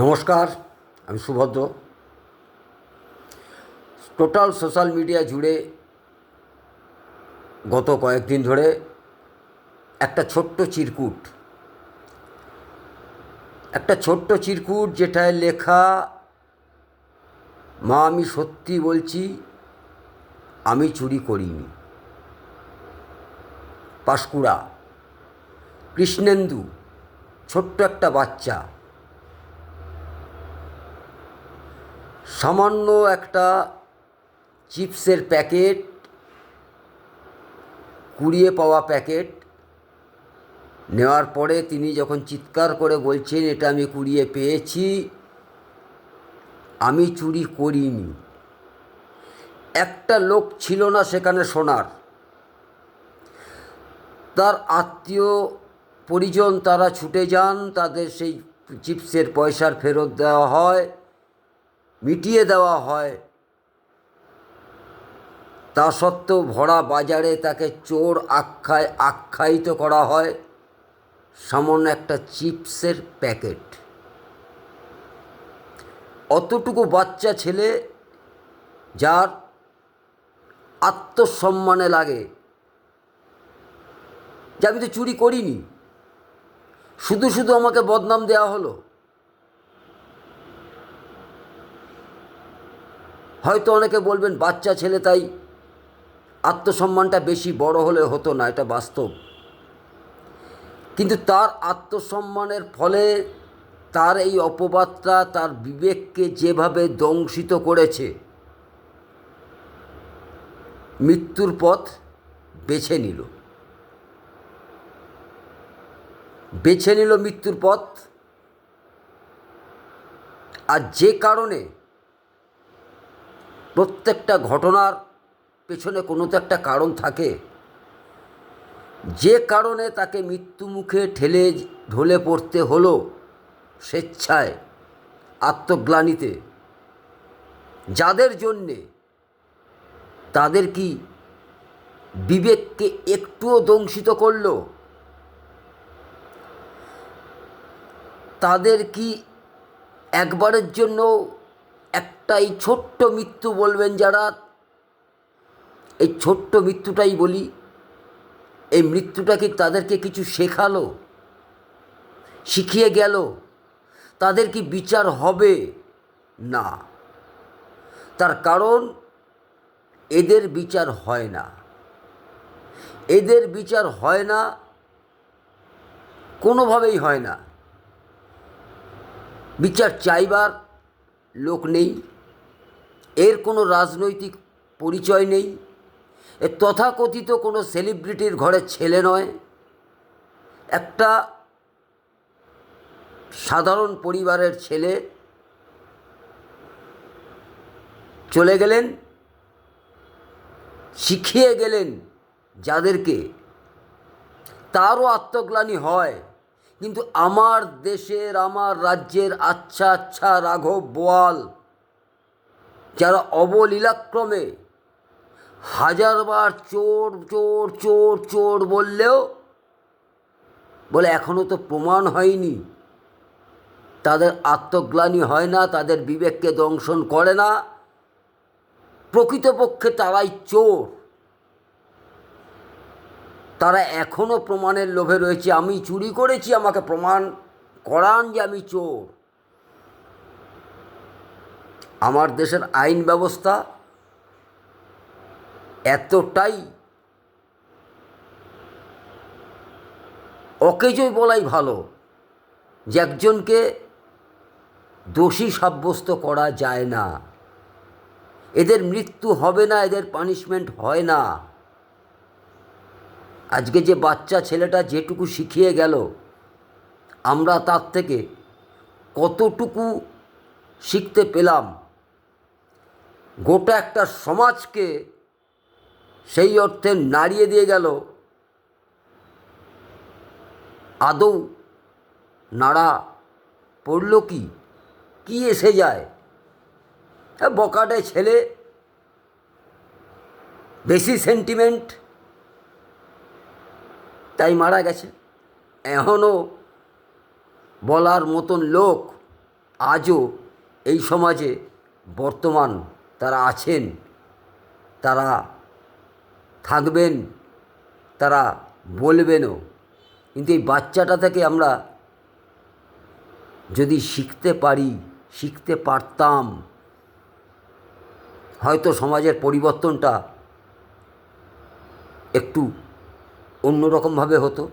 নমস্কার, আমি সুভদ্র। Total social media জুড়ে গত কয়েকদিন ধরে একটা ছোট্ট চিরকুট যেটায় লেখা, মা আমি সত্যি বলছি, আমি চুরি করিনি। পাঁশকুড়া, কৃষ্ণেন্দু, ছোট্ট একটা বাচ্চা সামান্য একটা চিপসের প্যাকেট, কুড়িয়ে পাওয়া প্যাকেট নেওয়ার পরে তিনি যখন চিৎকার করে বলছেন এটা আমি কুড়িয়ে পেয়েছি, আমি চুরি করিনি। একটা লোক ছিল না সেখানে শোনার। তার আত্মীয় পরিজন তারা ছুটে যান, তাদের সেই চিপসের পয়সার ফেরত দেওয়া হয়, মিটিয়ে দেওয়া হয়। তা সত্ত্বেও ভরা বাজারে তাকে চোর আখ্যায়িত করা হয়। সামান্য একটা চিপসের প্যাকেট। অতটুকু বাচ্চা ছেলে যার আত্মসম্মানে লাগে যে আমি তো চুরি করিনি, শুধু শুধু আমাকে বদনাম দেওয়া হলো। হয়তো অনেকে বলবেন বাচ্চা ছেলে তাই আত্মসম্মানটা বেশি, বড় হলে হতো না, এটা বাস্তব। কিন্তু তার আত্মসম্মানের ফলে তার এই অপবাদটা তার বিবেককে যেভাবে দংশিত করেছে, মৃত্যুর পথ বেছে নিল মৃত্যুর পথ। আর যে কারণে প্রত্যেকটা ঘটনার পেছনে কোনো তো একটা কারণ থাকে, যে কারণে তাকে মৃত্যুমুখে ঢলে পড়তে হলো স্বেচ্ছায়, আত্মগ্লানিতে। যাদের জন্যে তাদের কি বিবেককে একটুও দংশিত করল? তাদের কি একবারের জন্য একটাই ছোট্ট মৃত্যু বলবেন যারা, এই ছোট্ট মৃত্যুটাই বলি, এই মৃত্যুটা কি তাদেরকে কিছু শেখালো, শিখিয়ে গেল? তাদের কি বিচার হবে? না। তার কারণ এদের বিচার হয় না। এদের বিচার হয় না, কোনোভাবেই হয় না। বিচার চাইবার লোক নেই, এর কোনো রাজনৈতিক পরিচয় নেই, এ তথাকথিত কোনো সেলিব্রিটির ঘরের ছেলে নয়। একটা সাধারণ পরিবারের ছেলে চলে গেলেন, শিখিয়ে গেলেন যাদেরকে। তারও আত্মগ্লানি হয়, কিন্তু আমার দেশের, আমার রাজ্যের আচ্ছা আচ্ছা রাঘব বোয়াল যারা অবলীলাক্রমে হাজারবার চোর চোর চোর চোর বললেও বলে এখনও তো প্রমাণ হয়নি, তাদের আত্মগ্লানি হয় না, তাদের বিবেককে দংশন করে না। প্রকৃতপক্ষে তারাই চোর। তারা এখনও প্রমাণের লোভে রয়েছে, আমি চুরি করেছি, আমাকে প্রমাণ করান যে আমি চোর। আমার দেশের আইন ব্যবস্থা এতটাই অকেজোই বলাই ভালো যে একজনকে দোষী সাব্যস্ত করা যায় না। এদের মৃত্যু হবে না, এদের পানিশমেন্ট হয় না। আজকে যে বাচ্চা ছেলেটা যেটুকু শিখিয়ে গেল, আমরা তার থেকে কতটুকু শিখতে পেলাম? গোটা একটা সমাজকে সেই অর্থে নাড়িয়ে দিয়ে গেল। আদৌ নাড়া পড়ল কি? কি এসে যায়? বকাটে ছেলে, বেশি সেন্টিমেন্ট, তাই মারা গেছে। এখনও বলার মতন লোক আজও এই সমাজে বর্তমান তারা আছেন, তারা থাকবেন, তারা বলবেনও। কিন্তু এই বাচ্চাটা থেকে আমরা যদি শিখতে পারি, শিখতে পারতাম, হয়তো সমাজের পরিবর্তনটা একটু অন্যরকমভাবে হতো।